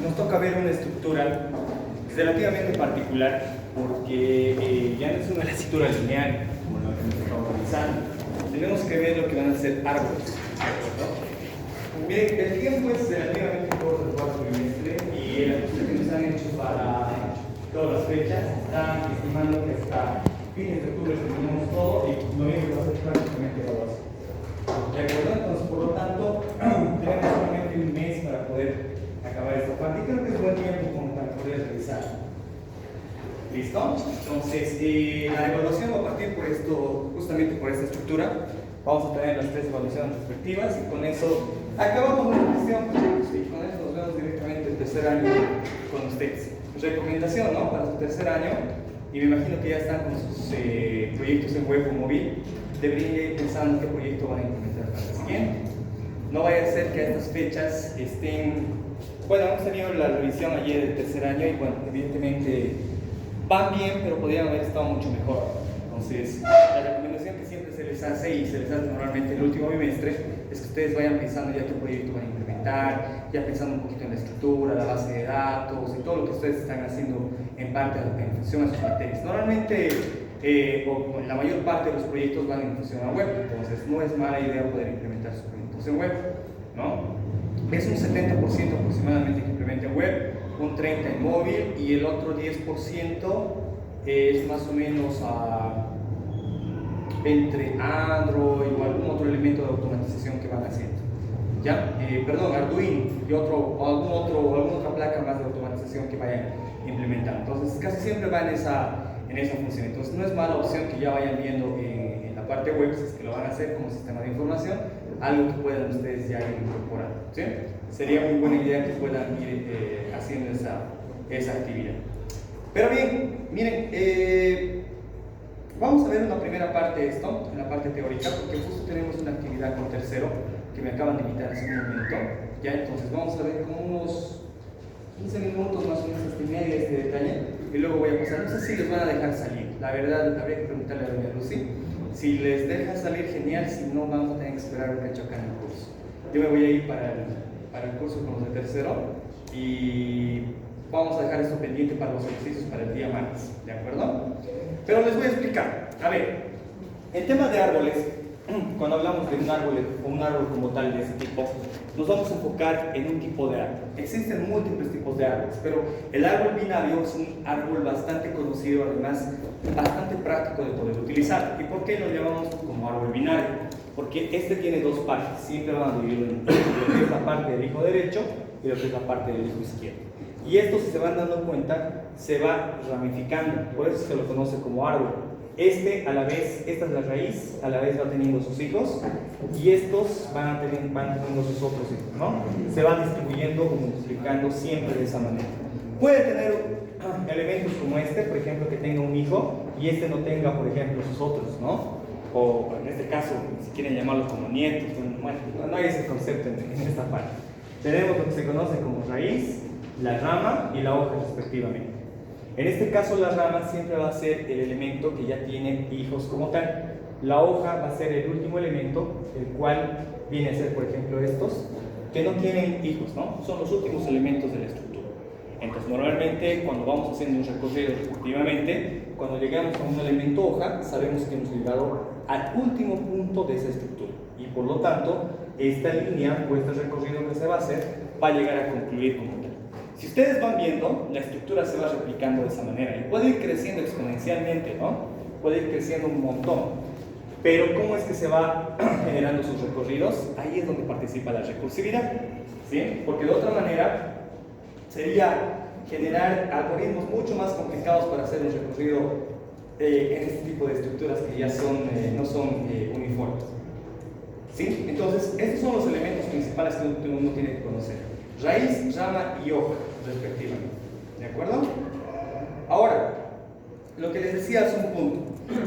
nos toca ver una estructura relativamente particular porque ya no es una estructura lineal como la que nos estamos realizando. Tenemos que ver lo que van a ser árboles, ¿no? Miren, el tiempo es relativamente corto el cuarto trimestre y el ajuste que nos han hecho para todas las fechas están estimando que hasta fines de octubre terminamos todo y noviembre va a ser prácticamente evaluación. ¿De acuerdo? Entonces, por lo tanto, tenemos solamente un mes para poder acabar esta parte y creo que es buen tiempo como para poder realizar. ¿Listo? Entonces, la evaluación va a partir por esto, justamente por esta estructura. Vamos a tener las 3 evaluaciones respectivas y con eso acabamos la cuestión. Sí, con eso nos vemos directamente el tercer año con ustedes. Recomendación, ¿no? Para su tercer año, y me imagino que ya están con sus proyectos en web o móvil, deberían ir pensando qué proyecto van a implementar para el siguiente. No vaya a ser que a estas fechas estén. Bueno, hemos tenido la revisión ayer del tercer año y bueno, evidentemente van bien, pero podrían haber estado mucho mejor. Entonces, la recomendación que siempre se les hace y se les hace normalmente el último bimestre es que ustedes vayan pensando ya qué proyecto van a implementar, ya pensando un poquito en la estructura, la base de datos y todo lo que ustedes están haciendo en parte en función a sus materias. Normalmente, o la mayor parte de los proyectos van en función a web, entonces no es mala idea poder implementar sus proyectos en web, ¿no? Es un 70% aproximadamente que implementa en web, un 30% en móvil y el otro 10% es más o menos entre Android o algún otro elemento de automatización que van haciendo. ¿Ya? Perdón, Arduino y alguna otra placa más de automatización que vayan implementando. Entonces, casi siempre va en esa función. Entonces, no es mala opción que ya vayan viendo en la parte web, si es que lo van a hacer como sistema de información, algo que puedan ustedes ya ir incorporando. ¿Sí? Sería muy buena idea que puedan ir haciendo esa actividad. Pero bien, miren, vamos a ver una primera parte de esto, en la parte teórica, porque justo tenemos una actividad con tercero que me acaban de invitar hace un momento. Ya, entonces vamos a ver como unos 15 minutos más o menos hasta media este detalle y luego voy a pasar. No sé si les van a dejar salir, la verdad habría que preguntarle a doña Lucy. Si les dejan salir, genial, si no, vamos a tener que esperar un cacho acá en el curso. Yo me voy a ir para el curso con los de tercero y vamos a dejar esto pendiente para los ejercicios para el día martes, ¿de acuerdo? Pero les voy a explicar. A ver, en temas de árboles, cuando hablamos de un árbol o un árbol como tal de ese tipo, nos vamos a enfocar en un tipo de árbol. Existen múltiples tipos de árboles, pero el árbol binario es un árbol bastante conocido, además bastante práctico de poder utilizar. ¿Y por qué lo llamamos como árbol binario? Porque este tiene dos partes, siempre van a dividirlo en lo que es la parte del hijo derecho y lo que es la parte del hijo izquierdo. Y esto, si se van dando cuenta, se va ramificando, por eso se lo conoce como árbol. A la vez, esta es la raíz, a la vez va teniendo sus hijos y estos van teniendo sus otros hijos, ¿no? Se van distribuyendo o multiplicando siempre de esa manera. Puede tener elementos como este, por ejemplo, que tenga un hijo y este no tenga, por ejemplo, sus otros, ¿no? O en este caso, si quieren llamarlos como nietos, bueno, no hay ese concepto en esta parte. Tenemos lo que se conoce como raíz, la rama y la hoja respectivamente. En este caso la rama siempre va a ser el elemento que ya tiene hijos como tal. La hoja va a ser el último elemento, el cual viene a ser, por ejemplo, estos, que no tienen hijos, ¿no? Son los últimos elementos de la estructura. Entonces, normalmente, cuando vamos haciendo un recorrido respectivamente, cuando llegamos a un elemento hoja, sabemos que hemos llegado al último punto de esa estructura. Y por lo tanto, esta línea o este recorrido que se va a hacer va a llegar a concluir como tal. Si ustedes van viendo, la estructura se va replicando de esa manera y puede ir creciendo exponencialmente, ¿no? Puede ir creciendo un montón. Pero ¿cómo es que se va generando sus recorridos? Ahí es donde participa la recursividad, ¿sí? Porque de otra manera sería generar algoritmos mucho más complicados para hacer un recorrido en este tipo de estructuras que ya no son uniformes. ¿Sí? Entonces, estos son los elementos principales que uno tiene que conocer. Raíz, rama y hoja, respectivamente. ¿De acuerdo? Ahora, lo que les decía hace un punto.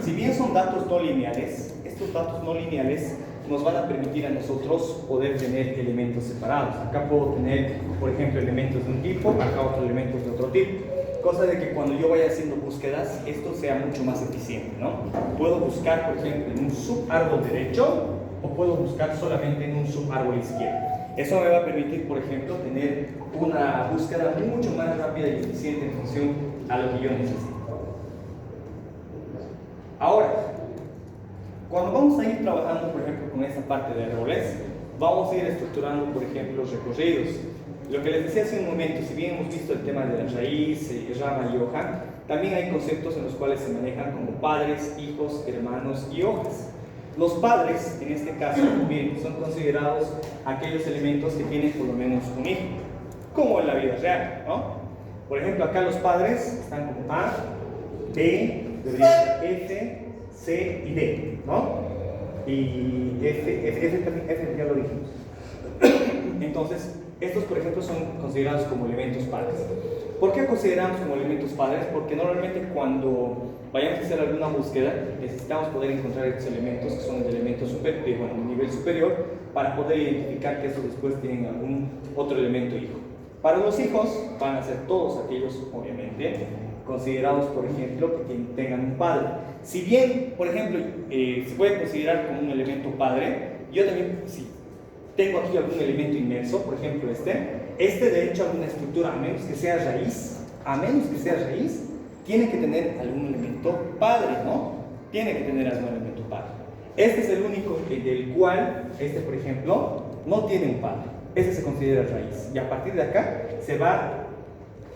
Si bien son datos no lineales, estos datos no lineales nos van a permitir a nosotros poder tener elementos separados. Acá puedo tener, por ejemplo, elementos de un tipo, acá otros elementos de otro tipo. Cosa de que cuando yo vaya haciendo búsquedas, esto sea mucho más eficiente, ¿no? Puedo buscar, por ejemplo, en un subárbol derecho o puedo buscar solamente en un subárbol izquierdo. Eso me va a permitir, por ejemplo, tener una búsqueda mucho más rápida y eficiente en función a lo que yo necesito. Ahora, cuando vamos a ir trabajando, por ejemplo, con esta parte de árboles, vamos a ir estructurando, por ejemplo, recorridos. Lo que les decía hace un momento, si bien hemos visto el tema de la raíz, rama y hoja, también hay conceptos en los cuales se manejan como padres, hijos, hermanos y hojas. Los padres, en este caso, bien, son considerados aquellos elementos que tienen por lo menos un hijo, como en la vida real, ¿no? Por ejemplo, acá los padres están como A, B, F, C y D, ¿no? Y F ya lo dijimos. Entonces, estos, por ejemplo, son considerados como elementos padres. ¿Por qué consideramos como elementos padres? Porque normalmente cuando vayamos a hacer alguna búsqueda, necesitamos poder encontrar estos elementos que son de elementos de nivel superior para poder identificar que estos después tienen algún otro elemento hijo. Para los hijos van a ser todos aquellos, obviamente, considerados, por ejemplo, que tengan un padre. Si bien, por ejemplo, se puede considerar como un elemento padre, yo también, si tengo aquí algún elemento inmerso, por ejemplo este de hecho alguna estructura, a menos que sea raíz, tiene que tener algún elemento padre, ¿no? Tiene que tener algún elemento padre. Este es el único del cual, por ejemplo, no tiene un padre. Este se considera raíz. Y a partir de acá se va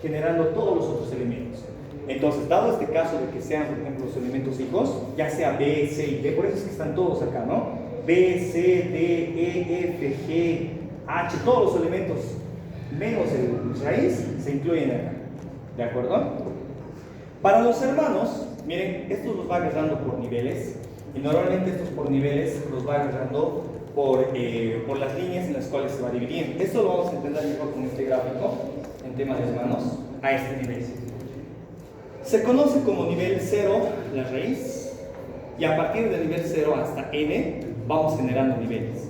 generando todos los otros elementos. Entonces, dado este caso de que sean, por ejemplo, los elementos hijos, ya sea B, C y D, por eso es que están todos acá, ¿no? B, C, D, E, F, G, H, todos los elementos menos el raíz se incluyen acá, ¿de acuerdo? Para los hermanos, miren, estos los va agarrando por niveles, y normalmente estos por niveles los va agarrando por las líneas en las cuales se va dividiendo. Esto lo vamos a entender mejor con este gráfico, en tema de hermanos, a este nivel. Se conoce como nivel 0 la raíz, y a partir del nivel 0 hasta n vamos generando niveles.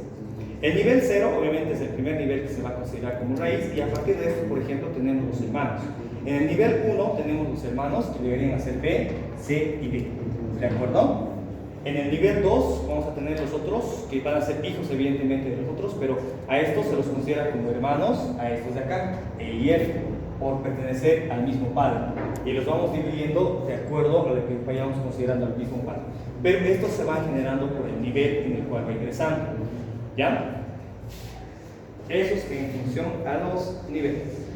El nivel 0 obviamente es el primer nivel que se va a considerar como raíz, y a partir de esto, por ejemplo, tenemos los hermanos. En el nivel 1 tenemos los hermanos que deberían ser B, C y D, ¿de acuerdo? En el nivel 2 vamos a tener los otros que van a ser hijos evidentemente de los otros, pero a estos se los considera como hermanos, a estos de acá, E y F, por pertenecer al mismo padre, y los vamos dividiendo de acuerdo a lo que vayamos considerando al mismo padre, pero estos se van generando por el nivel en el cual va ingresando, ¿ya? Eso es en función a los niveles.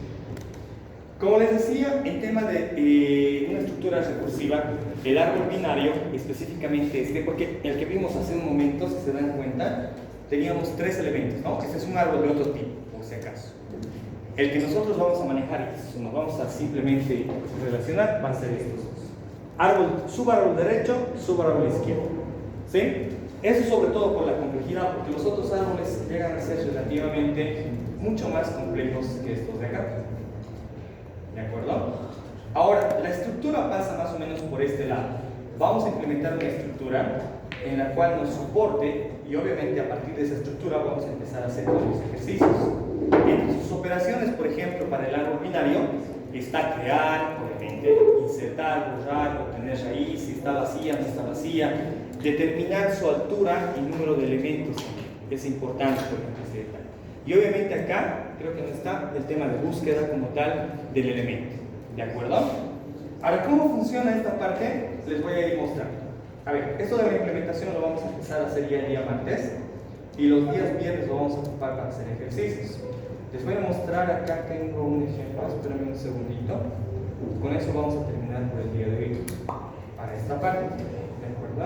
Como les decía, en tema de una estructura recursiva, el árbol binario, específicamente porque el que vimos hace un momento, si se dan cuenta, teníamos tres elementos, ¿no? Este es un árbol de otro tipo, por si acaso. El que nosotros vamos a manejar y nos vamos a simplemente relacionar va a ser estos dos. Subárbol derecho, subárbol izquierdo. ¿Sí? Eso sobre todo por la complejidad, porque los otros árboles llegan a ser relativamente mucho más complejos que estos de acá. ¿De acuerdo? Ahora, la estructura pasa más o menos por este lado. Vamos a implementar una estructura en la cual nos soporte, y obviamente a partir de esa estructura vamos a empezar a hacer los ejercicios. Entre sus operaciones, por ejemplo, para el árbol binario, está crear, obviamente, insertar, borrar, obtener raíz, si está vacía, no está vacía, determinar su altura y número de elementos. Es importante, por ejemplo, este detalle. Y obviamente acá, creo que no está el tema de búsqueda como tal del elemento. ¿De acuerdo? Ahora, ¿cómo funciona esta parte? Les voy a ir mostrando. A ver, esto de la implementación lo vamos a empezar a hacer ya el día martes, y los días viernes lo vamos a ocupar para hacer ejercicios. Les voy a mostrar acá, tengo un ejemplo, espérenme un segundito. Con eso vamos a terminar por el día de hoy para esta parte. ¿De acuerdo?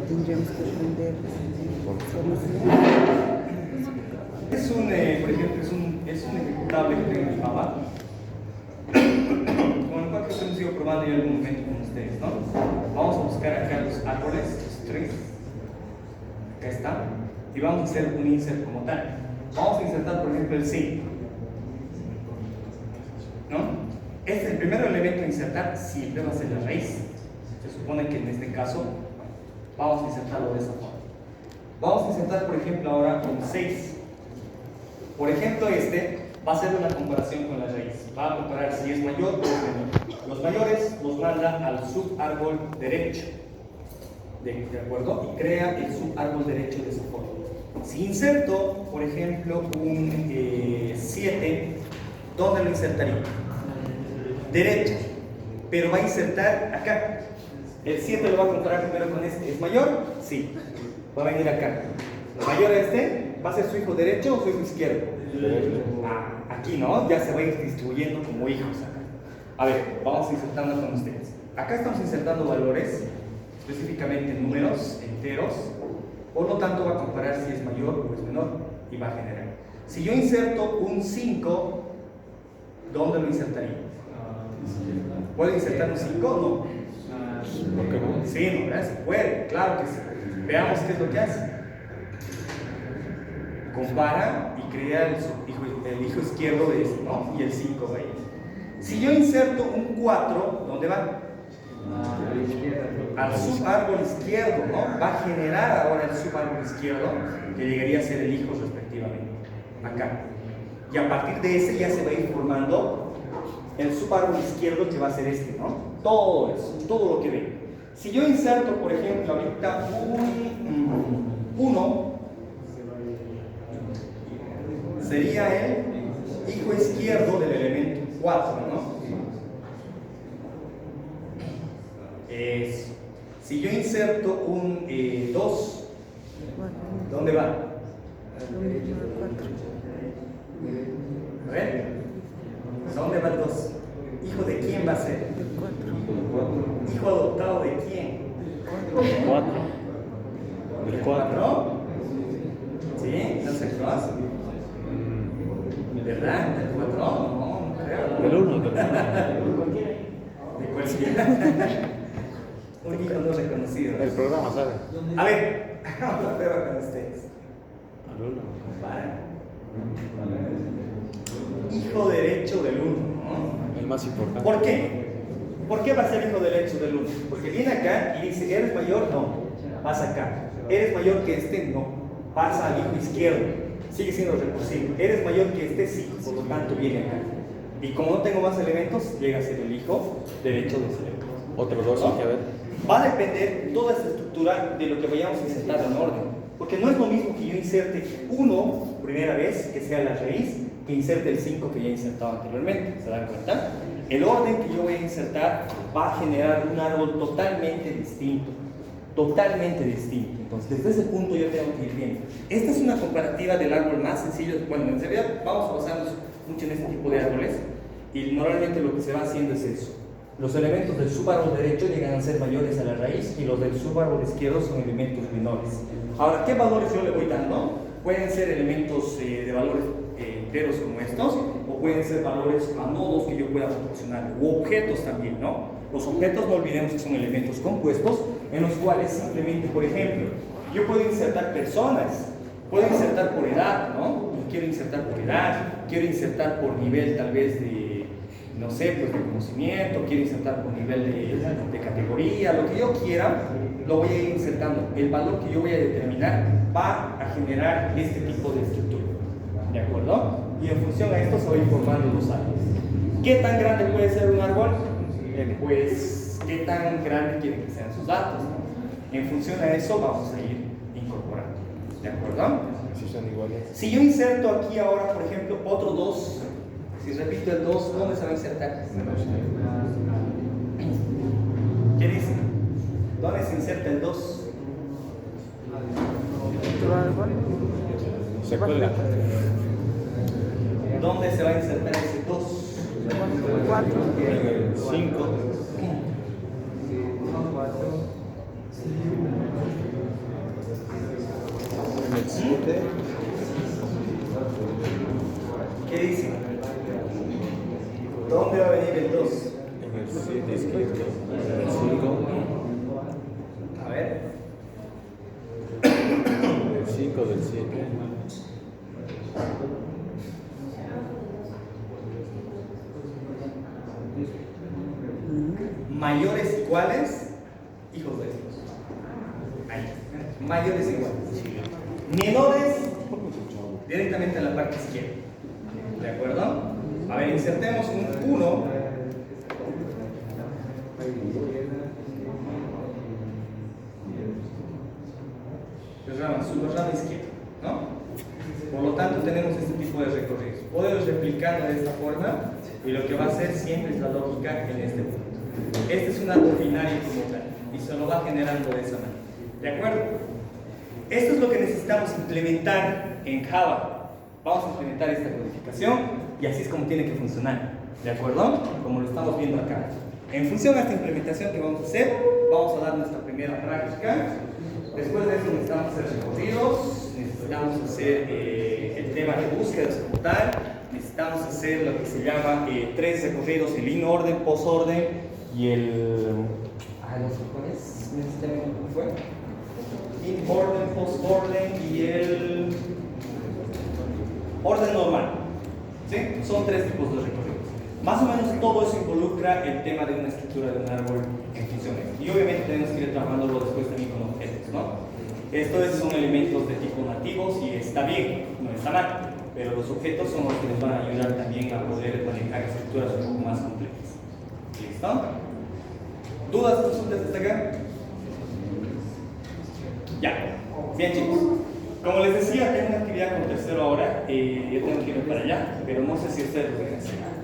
Tendríamos que aprender tablet que tengo en Java, con el cual que hemos ido probando en algún momento con ustedes, ¿no? Vamos a buscar acá los árboles, los trees, acá está, y vamos a hacer un insert como tal. Vamos a insertar, por ejemplo, el 5, ¿no? Este es el primer elemento a insertar, siempre va a ser la raíz. Se supone que en este caso vamos a insertarlo de esa forma. Vamos a insertar, por ejemplo, ahora un 6. Por ejemplo, este va a hacer una comparación con la raíz. Va a comparar si es mayor o es menor. Los mayores los manda al subárbol derecho. ¿De acuerdo? Y crea el subárbol derecho de esa forma. Si inserto, por ejemplo, un 7, ¿dónde lo insertaría? Derecha. Pero va a insertar acá. El 7 lo va a comparar primero con este. ¿Es mayor? Sí. Va a venir acá. ¿Mayor a este? ¿Va a ser su hijo derecho o su hijo izquierdo? Aquí no, ya se va a ir distribuyendo como hijos acá. A ver, vamos insertando con ustedes. Acá estamos insertando valores, específicamente números enteros. Por lo tanto, va a comparar si es mayor o es menor y va a generar. Si yo inserto un 5, ¿dónde lo insertaría? ¿Puedo insertar un 5 o no? Sí, no, ¿verdad? Se puede, claro que sí. Veamos qué es lo que hace. Compara y crea el hijo izquierdo de este, ¿no? Y el 5 va ahí. Si yo inserto un 4, ¿dónde va? Al subárbol izquierdo, ¿no? Va a generar ahora el subárbol izquierdo, que llegaría a ser el hijo respectivamente. Acá. Y a partir de ese ya se va a ir formando el subárbol izquierdo, que va a ser este, ¿no? Todo eso, todo lo que ve. Si yo inserto, por ejemplo, ahorita un 1, sería el hijo izquierdo del elemento 4, ¿no? Eso. Si yo inserto un 2, ¿dónde va? A ver, ¿dónde va el 2? ¿Hijo de quién va a ser? ¿Hijo adoptado de quién? Del 4. ¿Del 4? ¿Sí? ¿No se conoce? ¿Verdad? ¿Del 4? No, no creo. Del 1. De cualquiera. Un hijo no reconocido. El programa sabe. A ver, vamos a prueba con ustedes. Al 1. Hijo derecho del 1, ¿no? El más importante. ¿Por qué? ¿Por qué va a ser hijo derecho del 1? Porque viene acá y dice, ¿eres mayor? No. Pasa acá. ¿Eres mayor que este? No. Pasa al hijo izquierdo. Sigue siendo recursivo. ¿Eres mayor que este? Sí. Por lo tanto, viene acá. Y como no tengo más elementos, llega a ser el hijo derecho de ese elemento. Otros dos, ¿no? hay que ver. Va a depender toda esta estructura de lo que vayamos a insertar en orden. Porque no es lo mismo que yo inserte 1 primera vez, que sea la raíz, que inserte el 5 que ya he insertado anteriormente. ¿Se dan cuenta? El orden que yo voy a insertar va a generar un árbol totalmente distinto. Totalmente distinto. Entonces, desde ese punto yo tengo que ir viendo. Esta es una comparativa del árbol más sencillo. Bueno, en realidad vamos a basarnos mucho en este tipo de árboles. Y normalmente lo que se va haciendo es eso. Los elementos del subárbol derecho llegan a ser mayores a la raíz y los del subárbol izquierdo son elementos menores. Ahora, ¿qué valores yo le voy dando? Pueden ser elementos de valores enteros como estos, o pueden ser valores a nodos que yo pueda proporcionar, u objetos también, ¿no? Los objetos, no olvidemos que son elementos compuestos, en los cuales simplemente, por ejemplo, yo puedo insertar personas, puedo insertar por edad, ¿no? Quiero insertar por edad, quiero insertar por nivel tal vez de, no sé, pues de conocimiento, quiero insertar por nivel de categoría, lo que yo quiera, lo voy a ir insertando. El valor que yo voy a determinar va a generar este tipo de estructura, ¿de acuerdo? Y en función a esto se va a ir formando los árboles. ¿Qué tan grande puede ser un árbol? Pues, ¿qué tan grande quieren que sean sus datos? En función a eso vamos a ir incorporando, ¿de acuerdo? Si son iguales. Si yo inserto aquí ahora, por ejemplo, otro 2, si repito el 2, ¿dónde se va a insertar? ¿Qué dice? ¿Dónde se inserta el 2? Se cuelga. ¿Dónde se va a insertar ese 2? 5. ¿Qué dice? ¿Dónde va a venir el 2? En el 7 izquierdo. En el 5. A ver. Del 5, del 7. Mayores iguales, hijos de Dios. Ahí. Mayores iguales. Menores, directamente en la parte izquierda. ¿De acuerdo? A ver, insertemos un 1. Su rama izquierda, ¿no? Por lo tanto, tenemos este tipo de recorridos. Podemos replicarlo de esta forma y lo que va a hacer siempre es la lógica en este punto. Este es un dato binario como tal y se lo va generando de esa manera. ¿De acuerdo? Esto es lo que necesitamos implementar en Java. Vamos a implementar esta codificación y así es como tiene que funcionar. ¿De acuerdo? Como lo estamos viendo acá. En función a esta implementación que vamos a hacer, vamos a dar nuestra primera práctica. Después de eso necesitamos hacer recorridos, necesitamos hacer el tema de búsquedas como tal, necesitamos hacer lo que se llama 3 recorridos, el in orden, post orden y el... no sé cuál es, ¿cómo fue? In orden, post orden y el orden normal. ¿Sí? Son 3 tipos de recorridos. Más o menos todo eso involucra el tema de una estructura de un árbol en funciones. Y obviamente tenemos que ir trabajándolo después también con objetos, ¿no? Estos son elementos de tipo nativos y está bien, no está mal, pero los objetos son los que nos van a ayudar también a poder manejar estructuras un poco más complejas. ¿Listo? ¿Dudas, consultas hasta acá? Ya. Bien, chicos. Como les decía, tengo una actividad con tercero ahora, yo tengo que ir para allá, pero no sé si ustedes lo dejan hacer.